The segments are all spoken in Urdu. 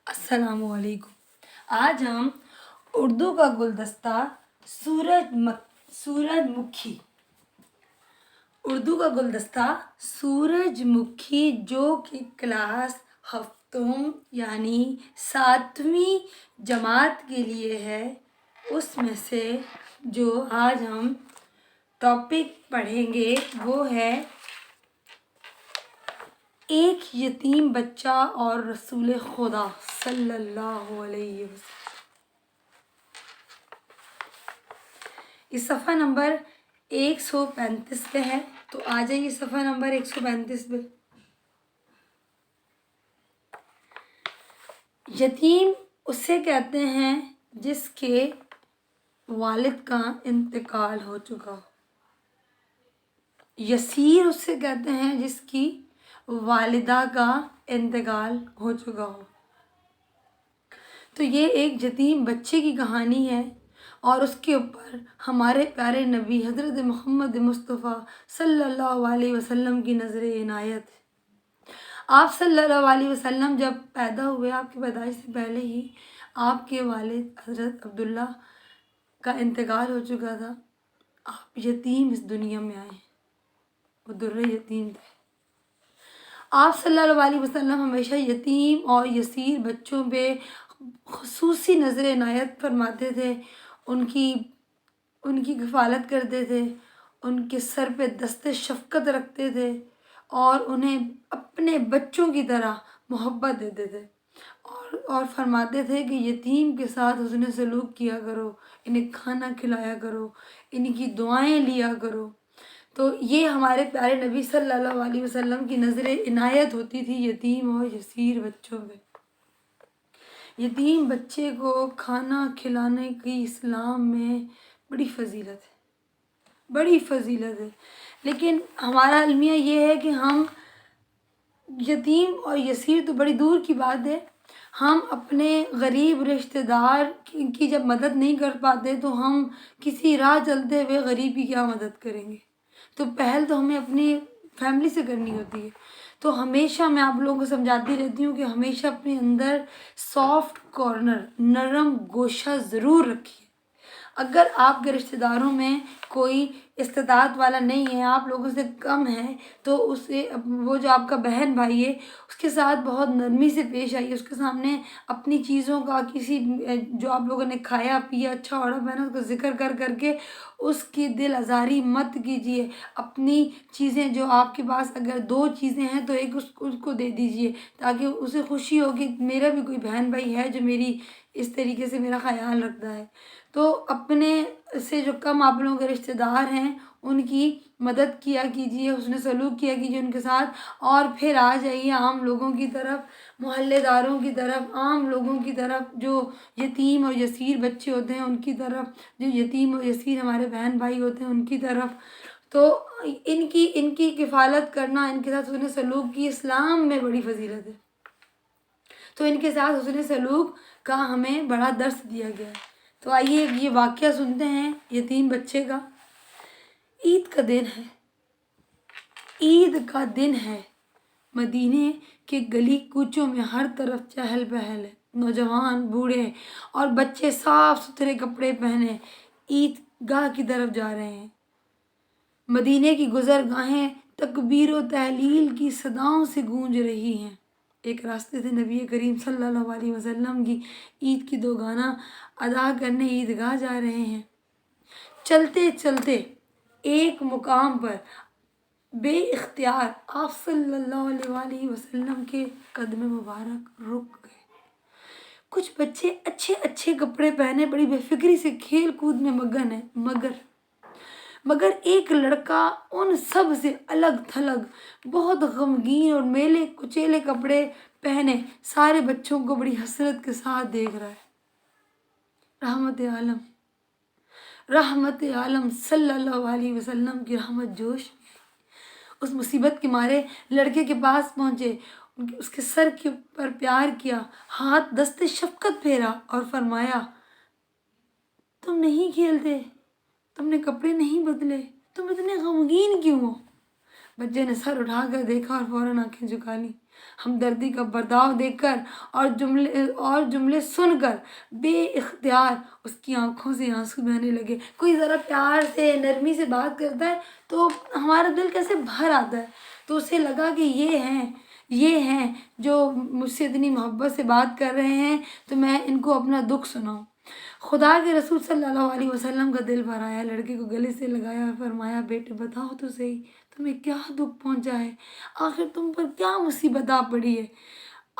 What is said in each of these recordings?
السلام علیکم۔ آج ہم اردو کا گلدستہ سورج مکھی سورج مکھی جو کہ کلاس ہفتم یعنی 7ویں جماعت کے لیے ہے، اس میں سے جو آج ہم ٹاپک پڑھیں گے وہ ہے ایک یتیم بچہ اور رسول خدا صلی اللہ علیہ وسلم۔ اس صفحہ نمبر 135 پہ ہے، تو آ جائیے صفحہ نمبر 135 پہ۔ یتیم اسے کہتے ہیں جس کے والد کا انتقال ہو چکا ہو۔ یسیر اسے کہتے ہیں جس کی والدہ کا انتقال ہو چکا ہو۔ تو یہ ایک یتیم بچے کی کہانی ہے اور اس کے اوپر ہمارے پیارے نبی حضرت محمد مصطفیٰ صلی اللہ علیہ وسلم کی نظر عنایت ہے۔ آپ صلی اللہ علیہ وسلم جب پیدا ہوئے، آپ کی پیدائش سے پہلے ہی آپ کے والد حضرت عبداللہ کا انتقال ہو چکا تھا۔ آپ یتیم اس دنیا میں آئے، وہ در یتیم تھے۔ آپ صلی اللہ علیہ وسلم ہمیشہ یتیم اور یسیر بچوں پہ خصوصی نظر عنایت فرماتے تھے، ان کی کفالت کرتے تھے، ان کے سر پہ دست شفقت رکھتے تھے اور انہیں اپنے بچوں کی طرح محبت دیتے تھے اور فرماتے تھے کہ یتیم کے ساتھ حسن سلوک کیا کرو، انہیں کھانا کھلایا کرو، ان کی دعائیں لیا کرو۔ تو یہ ہمارے پیارے نبی صلی اللہ علیہ وسلم کی نظر عنایت ہوتی تھی یتیم اور یسیر بچوں پہ۔ یتیم بچے کو کھانا کھلانے کی اسلام میں بڑی فضیلت ہے، لیکن ہمارا المیہ یہ ہے کہ ہم یتیم اور یسیر تو بڑی دور کی بات ہے، ہم اپنے غریب رشتہ دار کی جب مدد نہیں کر پاتے تو ہم کسی راہ چلتے ہوئے غریب کی کیا مدد کریں گے؟ تو پہل تو ہمیں اپنی فیملی سے کرنی ہوتی ہے۔ تو ہمیشہ میں آپ لوگوں کو سمجھاتی رہتی ہوں کہ ہمیشہ اپنے اندر سافٹ کارنر، نرم گوشہ ضرور رکھیے۔ اگر آپ کے رشتہ داروں میں کوئی استطاعت والا نہیں ہے، آپ لوگوں سے کم ہے، تو اسے وہ جو آپ کا بہن بھائی ہے اس کے ساتھ بہت نرمی سے پیش آئیے، اس کے سامنے اپنی چیزوں کا، کسی جو آپ لوگوں نے کھایا پیا اچھا اوڑھا پہنا اس کا ذکر کر کے اس کی دل آزاری مت کیجیے۔ اپنی چیزیں جو آپ کے پاس اگر 2 چیزیں ہیں تو ایک اس کو دے دیجیے تاکہ اسے خوشی ہو کہ میرا بھی کوئی بہن بھائی ہے جو میری اس طریقے سے میرا خیال رکھتا ہے۔ تو اپنے سے جو کم آپ لوگوں کے رشتہ دار ہیں ان کی مدد کیا کیجیے، حسن سلوک کیا کیجیے ان کے ساتھ، اور پھر آ جائیے عام لوگوں کی طرف، محلے داروں کی طرف، عام لوگوں کی طرف، جو یتیم اور یسیر بچے ہوتے ہیں ان کی طرف، جو یتیم اور یسیر ہمارے بہن بھائی ہوتے ہیں ان کی طرف۔ تو ان کی کفالت کرنا، ان کے ساتھ حسن سلوک کی اسلام میں بڑی فضیلت ہے۔ تو ان کے ساتھ حسن سلوک کا ہمیں بڑا درس دیا گیا ہے۔ تو آئیے یہ واقعہ سنتے ہیں یتیم بچے کا۔ عید کا دن ہے، مدینے کے گلی کوچوں میں ہر طرف چہل پہل ہے، نوجوان، بوڑھے اور بچے صاف ستھرے کپڑے پہنے عید گاہ کی طرف جا رہے ہیں۔ مدینے کی گزرگاہیں تکبیر و تہلیل کی صداؤں سے گونج رہی ہیں۔ ایک راستے سے نبی کریم صلی اللہ علیہ وسلم کی عید کی 2 گانا ادا کرنے عیدگاہ جا رہے ہیں۔ چلتے چلتے ایک مقام پر بے اختیار آپ صلی اللہ علیہ وسلم کے قدم مبارک رک گئے۔ کچھ بچے اچھے کپڑے پہنے بڑی بے فکری سے کھیل کود میں مگن ہیں، مگر ایک لڑکا ان سب سے الگ تھلگ، بہت غمگین اور میلے کچیلے کپڑے پہنے سارے بچوں کو بڑی حسرت کے ساتھ دیکھ رہا ہے۔ رحمت عالم صلی اللہ علیہ وسلم کی رحمت جوش میں اس مصیبت کے مارے لڑکے کے پاس پہنچے، اس کے سر کے اوپر پیار کیا، ہاتھ دست شفقت پھیرا اور فرمایا، تم نہیں کھیلتے، تم نے کپڑے نہیں بدلے، تم اتنے غمگین کیوں ہو؟ بچے نے سر اٹھا کر دیکھا اور فوراً آنکھیں جھکا لی۔ ہمدردی کا برداؤ دیکھ کر اور جملے سن کر بے اختیار اس کی آنکھوں سے آنسو بہنے لگے۔ کوئی ذرا پیار سے نرمی سے بات کرتا ہے تو ہمارا دل کیسے بھر آتا ہے۔ تو اسے لگا کہ یہ ہیں جو مجھ سے اتنی محبت سے بات کر رہے ہیں، تو میں ان کو اپنا دکھ سناؤں۔ خدا کے رسول صلی اللہ علیہ وسلم کا دل بھر آیا، لڑکے کو گلے سے لگایا اور فرمایا، بیٹے بتاؤ تو صحیح، تمہیں کیا دکھ پہنچا ہے؟ آخر تم پر کیا مصیبت آ پڑی ہے؟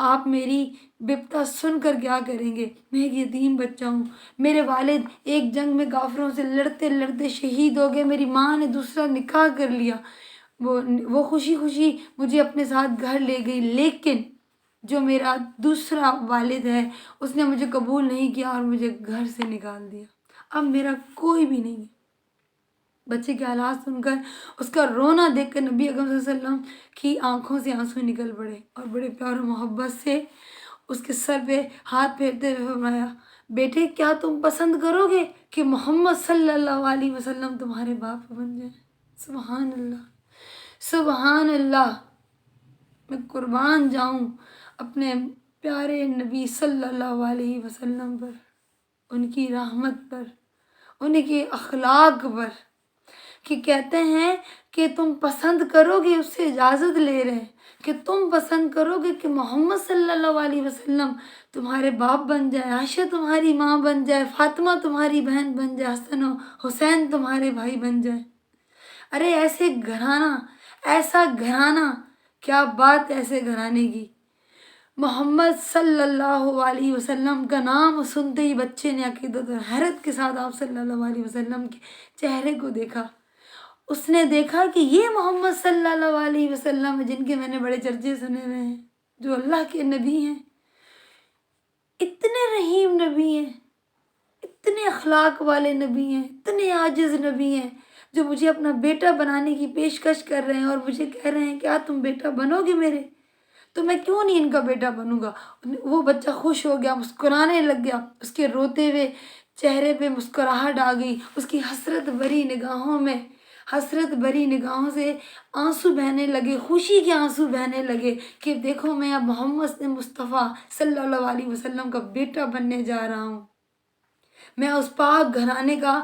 آپ میری بپتا سن کر کیا کریں گے؟ میں ایک یتیم بچہ ہوں، میرے والد ایک جنگ میں کافروں سے لڑتے لڑتے شہید ہو گئے، میری ماں نے دوسرا نکاح کر لیا، وہ خوشی خوشی مجھے اپنے ساتھ گھر لے گئی، لیکن جو میرا دوسرا والد ہے اس نے مجھے قبول نہیں کیا اور مجھے گھر سے نکال دیا، اب میرا کوئی بھی نہیں ہے۔ بچے کے حالات سن کر، اس کا رونا دیکھ کر نبی اکرم صلی اللہ علیہ وسلم کی آنکھوں سے آنسو نکل پڑے اور بڑے پیار و محبت سے اس کے سر پہ ہاتھ پھیرتے ہوئے فرمایا، بیٹے کیا تم پسند کرو گے کہ محمد صلی اللہ علیہ وسلم تمہارے باپ بن جائیں؟ سبحان اللہ، سبحان اللہ، میں قربان جاؤں اپنے پیارے نبی صلی اللہ علیہ وسلم پر، ان کی رحمت پر، ان کے اخلاق پر، کہ کہتے ہیں کہ تم پسند کرو گے، اس سے اجازت لے رہے ہیں کہ تم پسند کرو گے کہ محمد صلی اللہ علیہ وسلم تمہارے باپ بن جائے، عائشہ تمہاری ماں بن جائے، فاطمہ تمہاری بہن بن جائے، حسن و حسین تمہارے بھائی بن جائے۔ ارے ایسے گھرانہ، ایسا گھرانہ، کیا بات ایسے گھرانے کی! محمد صلی اللہ علیہ وسلم کا نام سنتے ہی بچے نے عقیدت اور حیرت کے ساتھ آپ صلی اللہ علیہ وسلم کے چہرے کو دیکھا۔ اس نے دیکھا کہ یہ محمد صلی اللہ علیہ وسلم ہیں جن کے میں نے بڑے چرچے سنے ہوئے ہیں، جو اللہ کے نبی ہیں، اتنے رحیم نبی ہیں، اتنے اخلاق والے نبی ہیں، اتنے عاجز نبی ہیں، جو مجھے اپنا بیٹا بنانے کی پیشکش کر رہے ہیں اور مجھے کہہ رہے ہیں کیا تم بیٹا بنو گے میرے؟ تو میں کیوں نہیں ان کا بیٹا بنوں گا۔ وہ بچہ خوش ہو گیا، مسکرانے لگ گیا، اس کے روتے ہوئے چہرے پہ مسکراہٹ آ گئی، اس کی حسرت بھری نگاہوں سے آنسو بہنے لگے، خوشی کے آنسو بہنے لگے کہ دیکھو میں اب محمد مصطفیٰ صلی اللہ علیہ وسلم کا بیٹا بننے جا رہا ہوں، میں اس پاک گھرانے کا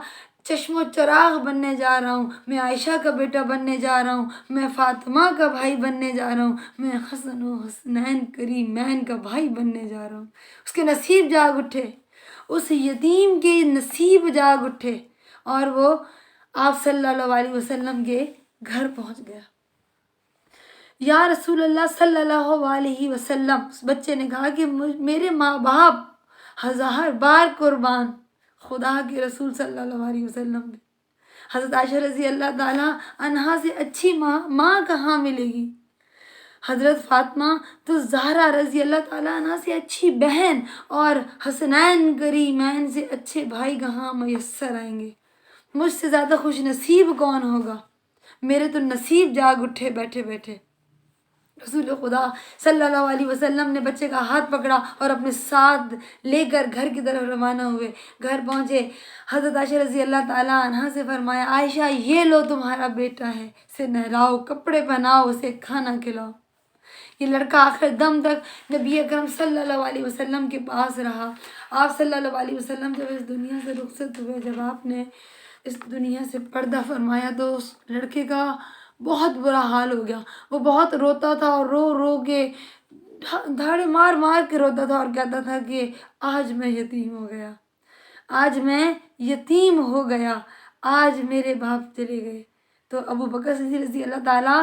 چشم و چراغ بننے جا رہا ہوں، میں عائشہ کا بیٹا بننے جا رہا ہوں، میں فاطمہ کا بھائی بننے جا رہا ہوں، میں حسن و حسنین کریمین کا بھائی بننے جا رہا ہوں۔ اس کے نصیب جاگ اٹھے، اس یتیم کے نصیب جاگ اٹھے اور وہ آپ صلی اللہ علیہ وسلم کے گھر پہنچ گیا۔ یا رسول اللہ صلی اللہ علیہ وسلم، اس بچے نے کہا کہ میرے ماں باپ ہزار بار قربان خدا کے رسول صلی اللہ علیہ وسلم۔ حضرت عائشہ رضی اللہ تعالیٰ عنہا سے اچھی ماں کہاں ملے گی؟ حضرت فاطمہ تو زہرا رضی اللہ تعالیٰ عنہ سے اچھی بہن اور حسنین کریمین سے اچھے بھائی کہاں میسر آئیں گے؟ مجھ سے زیادہ خوش نصیب کون ہوگا؟ میرے تو نصیب جاگ اٹھے بیٹھے بیٹھے۔ رسول خدا صلی اللہ علیہ وسلم نے بچے کا ہاتھ پکڑا اور اپنے ساتھ لے کر گھر کی طرف روانہ ہوئے۔ گھر پہنچے، حضرت عائشہ رضی اللہ تعالیٰ عنہا سے فرمایا، عائشہ یہ لو تمہارا بیٹا ہے، اسے نہلاؤ، کپڑے پہناؤ، اسے کھانا کھلاؤ۔ یہ لڑکا آخر دم تک نبی اکرم صلی اللہ علیہ وسلم کے پاس رہا۔ آپ صلی اللہ علیہ وسلم جب اس دنیا سے رخصت ہوئے، جب آپ نے اس دنیا سے پردہ فرمایا تو اس لڑکے کا بہت برا حال ہو گیا۔ وہ بہت روتا تھا اور رو رو کے دھاڑے مار مار کے روتا تھا اور کہتا تھا کہ آج میں یتیم ہو گیا، آج میں یتیم ہو گیا، آج میرے باپ چلے گئے۔ تو ابو بکر صدیق رضی اللہ تعالیٰ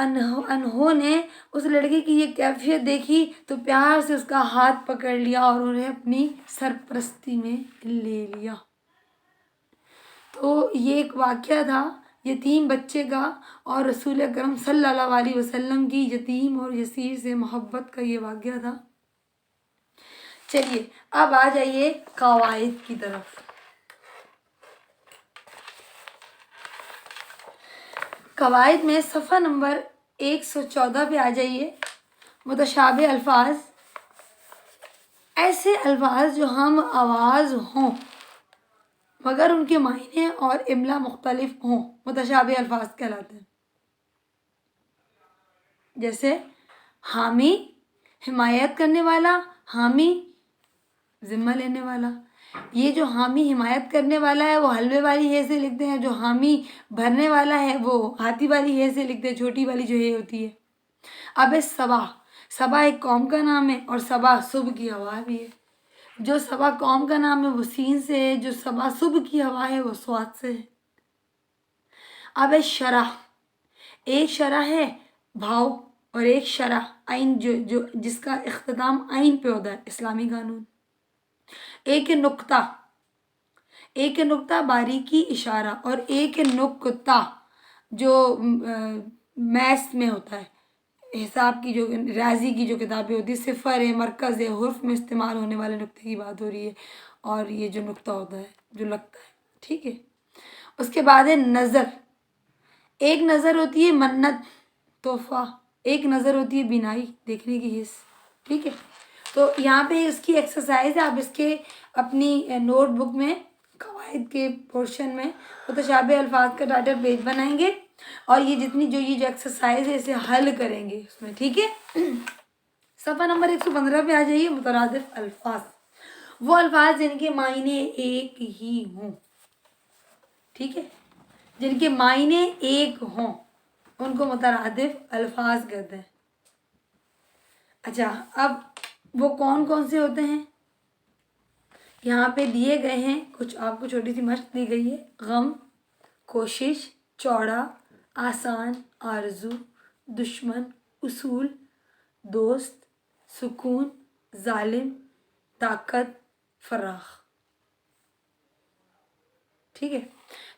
عنہ نے اس لڑکے کی یہ کیفیت دیکھی تو پیار سے اس کا ہاتھ پکڑ لیا اور انہیں اپنی سرپرستی میں لے لیا۔ تو یہ ایک واقعہ تھا یتیم بچے کا اور رسول اکرم صلی اللہ علیہ وسلم کی یتیم اور یسیر سے محبت کا یہ واقعہ تھا۔ چلیے اب آ جائیے قواعد کی طرف۔ قواعد میں صفحہ نمبر 114 پہ آ جائیے۔ متشابہ الفاظ، ایسے الفاظ جو ہم آواز ہوں مگر ان کے معنی اور املا مختلف ہوں، متشابہ الفاظ کہلاتے ہیں۔ جیسے حامی حمایت کرنے والا، حامی ذمہ لینے والا. یہ جو حامی حمایت کرنے والا ہے وہ حلوے والی ہے سے لکھتے ہیں، جو حامی بھرنے والا ہے وہ ہاتھی والی ہے سے لکھتے ہیں، چھوٹی والی جو ہے ہوتی ہے. اب ہے صبا. صبا ایک قوم کا نام ہے اور صبا صبح کی ہوا بھی ہے. جو صبا قوم کا نام ہے وہ سین سے ہے، جو صبا صبح کی ہوا ہے وہ سواد سے ہے. اب ہے شرح. ایک شرح ہے بھاؤ اور ایک شرح عین جو جس کا اختتام عین پہ ہوتا ہے، اسلامی قانون. ایک ہے نقطہ. ایک ہے نقطہ باریکی اشارہ، اور ایک ہے نقطہ جو میث میں ہوتا ہے، حساب کی جو ریاضی کی جو کتابیں ہوتی ہے، صفر ہے، مرکز ہے، حرف میں استعمال ہونے والے نقطے کی بات ہو رہی ہے، اور یہ جو نقطہ ہوتا ہے جو لگتا ہے. ٹھیک ہے. اس کے بعد ہے نظر. ایک نظر ہوتی ہے منت تحفہ، ایک نظر ہوتی ہے بینائی دیکھنے کی حص. ٹھیک ہے. تو یہاں پہ اس کی ایکسرسائز ہے، آپ اس کے اپنی نوٹ بک میں قواعد کے پورشن میں متشابہ الفاظ کا ڈاٹا پیج بنائیں گے، اور یہ جتنی جو ایکسرسائز ہے اسے حل کریں گے اس میں. ٹھیک ہے. صفحہ نمبر 115 پہ آ جائیے. مترادف الفاظ وہ الفاظ جن کے معنی ایک ہی ہوں. ٹھیک ہے. جن کے معنی ایک ہوں ان کو مترادف الفاظ کہتے ہیں. اچھا، اب وہ کون کون سے ہوتے ہیں یہاں پہ دیے گئے ہیں. کچھ آپ کو چھوٹی سی مشق دی گئی ہے. غم، کوشش، چوڑا، آسان، آرزو، دشمن، اصول، دوست، سکون، ظالم، طاقت، فراخ. ٹھیک ہے.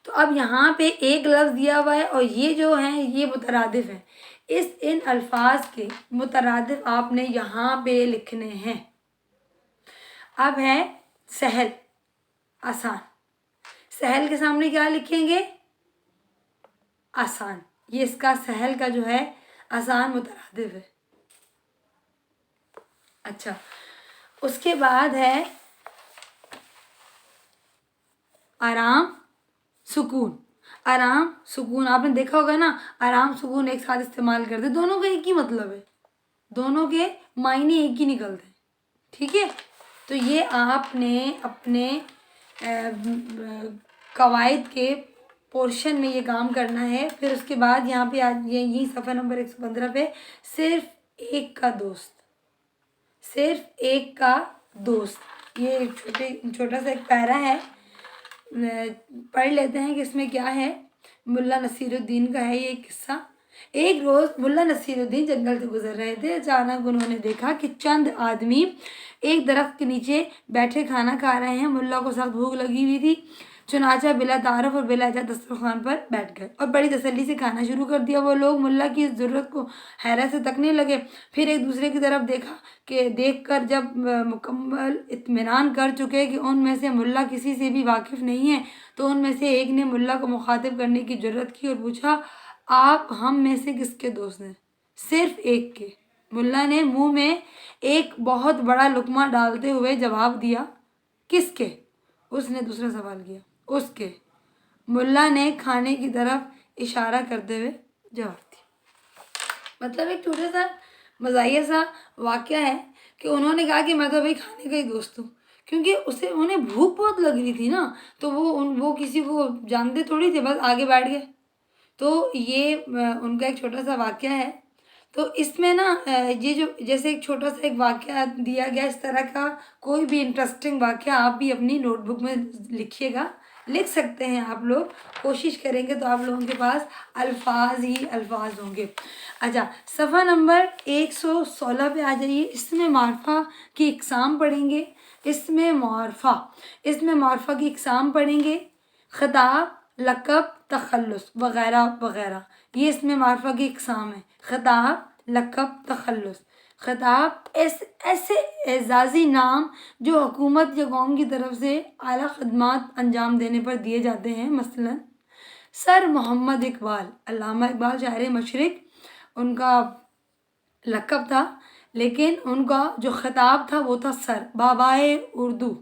تو اب یہاں پہ ایک لفظ دیا ہوا ہے اور یہ جو ہیں یہ مترادف ہیں. ان الفاظ کے مترادف آپ نے یہاں پہ لکھنے ہیں. اب ہے سہل، آسان. سہل کے سامنے کیا لکھیں گے؟ آسان. یہ اس کا سہل کا جو ہے آسان مترادف ہے. اچھا، اس کے بعد ہے آرام، سکون. آرام، سکون آپ نے دیکھا ہوگا نا، آرام سکون ایک ساتھ استعمال کرتے، دونوں کا ایک ہی مطلب ہے، دونوں کے معنی ایک ہی نکلتے ہیں. ٹھیک ہے. تو یہ آپ نے اپنے قواعد کے پورشن میں یہ کام کرنا ہے. پھر اس کے بعد یہاں پہ یہی صفحہ نمبر 115 پہ صرف ایک کا دوست. صرف ایک کا دوست، یہ چھوٹا سا ایک پیرا ہے، پڑھ لیتے ہیں کہ اس میں کیا ہے. ملا نصیر الدین کا ہے یہ قصہ. ایک روز ملا نصیر الدین جنگل سے گزر رہے تھے. اچانک انہوں نے دیکھا کہ چند آدمی ایک درخت کے نیچے بیٹھے کھانا کھا رہے ہیں. ملا کو سخت بھوک لگی ہوئی تھی، چنانچہ بلا تعارف اور بلا اجازت دسترخوان پر بیٹھ گئے اور بڑی تسلی سے کھانا شروع کر دیا. وہ لوگ ملا کی اس ضرورت کو حیرت سے تکنے لگے، پھر ایک دوسرے کی طرف دیکھ کر جب مکمل اطمینان کر چکے کہ ان میں سے ملا کسی سے بھی واقف نہیں ہے تو ان میں سے ایک نے ملا کو مخاطب کرنے کی جرأت کی اور پوچھا، آپ ہم میں سے کس کے دوست ہیں؟ صرف ایک کے. ملا نے منہ میں ایک بہت بڑا لقمہ ڈالتے ہوئے جواب دیا، کس کے؟ اس نے دوسرا سوال کیا. اس کے. ملا نے کھانے کی طرف اشارہ کرتے ہوئے جواب دیا. مطلب ایک چھوٹا سا مزاحیہ سا واقعہ ہے کہ انہوں نے کہا کہ میں تو بھائی کھانے کا ہی دوست ہوں، کیونکہ انہیں بھوک بہت لگ رہی تھی نا، تو وہ کسی کو جانتے تھوڑی تھے، بس آگے بیٹھ گئے. تو یہ ان کا ایک چھوٹا سا واقعہ ہے. تو اس میں نا یہ جو جیسے ایک چھوٹا سا ایک واقعہ دیا گیا، اس طرح کا کوئی بھی انٹرسٹنگ واقعہ آپ بھی اپنی نوٹ بک میں لکھیے گا. لکھ سکتے ہیں آپ لوگ، کوشش کریں گے تو آپ لوگوں کے پاس الفاظ ہی الفاظ ہوں گے. اچھا، صفحہ نمبر 116 پہ آ جائیے. اس میں معرفہ کی اقسام پڑھیں گے. اس میں معرفہ کی اقسام پڑھیں گے. خطاب، لقب، تخلص وغیرہ وغیرہ، یہ اس میں معرفہ کی اقسام ہیں. خطاب، لقب، تخلص. خطاب ایسے اعزازی نام جو حکومت یا قوم کی طرف سے اعلیٰ خدمات انجام دینے پر دیے جاتے ہیں. مثلا سر محمد اقبال، علامہ اقبال شاعر مشرق، ان کا لقب تھا، لیکن ان کا جو خطاب تھا وہ تھا سر. بابائے اردو.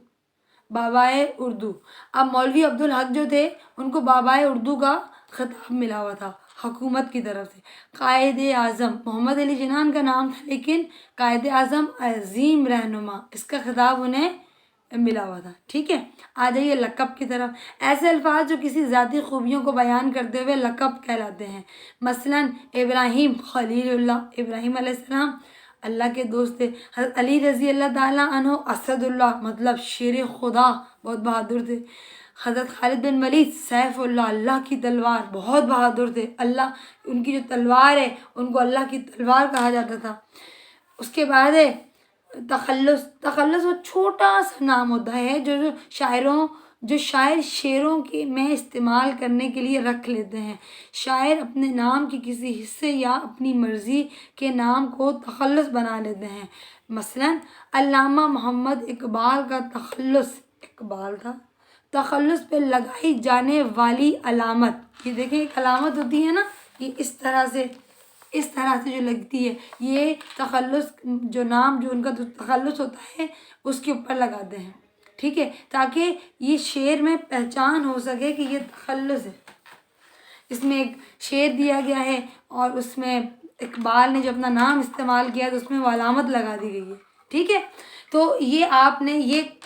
اب مولوی عبدالحق جو تھے ان کو بابائے اردو کا خطاب ملا ہوا تھا. حکومت کی طرف سے۔ قائد اعظم محمد علی جناح کا نام تھا، لیکن قائد اعظم عظیم رہنما اس کا خطاب انہیں ملا ہوا تھا، ٹھیک ہے۔ آ جائیے لقب کی طرف۔ ایسے الفاظ جو کسی ذاتی خوبیوں کو بیان کرتے ہوئے لقب کہلاتے ہیں، مثلاً ابراہیم خلیل اللہ، ابراہیم علیہ السلام اللہ کے دوست تھے۔ حضرت علی رضی اللہ تعالیٰ عنہ اسد اللہ، مطلب شیر خدا، بہت بہادر تھے۔ حضرت خالد بن ولید سیف اللہ، اللہ کی تلوار، بہت بہادر تھے۔ اللہ ان کی جو تلوار ہے ان کو اللہ کی تلوار کہا جاتا تھا۔ اس کے بعد ہے تخلص۔ تخلص وہ چھوٹا سا نام ہوتا ہے جو شاعر شعروں کے میں استعمال کرنے کے لیے رکھ لیتے ہیں۔ شاعر اپنے نام کے کسی حصے یا اپنی مرضی کے نام کو تخلص بنا لیتے ہیں۔ مثلاً علامہ محمد اقبال کا تخلص اقبال تھا۔ تخلص پہ لگائی جانے والی علامت، یہ دیکھیں ایک علامت ہوتی ہے نا، یہ اس طرح سے جو لگتی ہے، یہ تخلص جو نام جو ان کا تخلص ہوتا ہے اس کے اوپر لگاتے ہیں، ٹھیک ہے، تاکہ یہ شعر میں پہچان ہو سکے کہ یہ تخلص ہے۔ اس میں ایک شعر دیا گیا ہے اور اس میں اقبال نے جو اپنا نام استعمال کیا تو اس میں وہ علامت لگا دی گئی ہے، ٹھیک ہے۔ تو یہ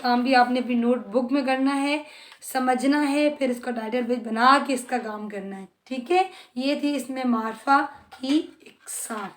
کام بھی آپ نے اپنی نوٹ بک میں کرنا ہے، سمجھنا ہے، پھر اس کا ٹائٹل پیج بنا کے اس کا کام کرنا ہے، ٹھیک ہے۔ یہ تھی اس میں معرفہ کی اقسام۔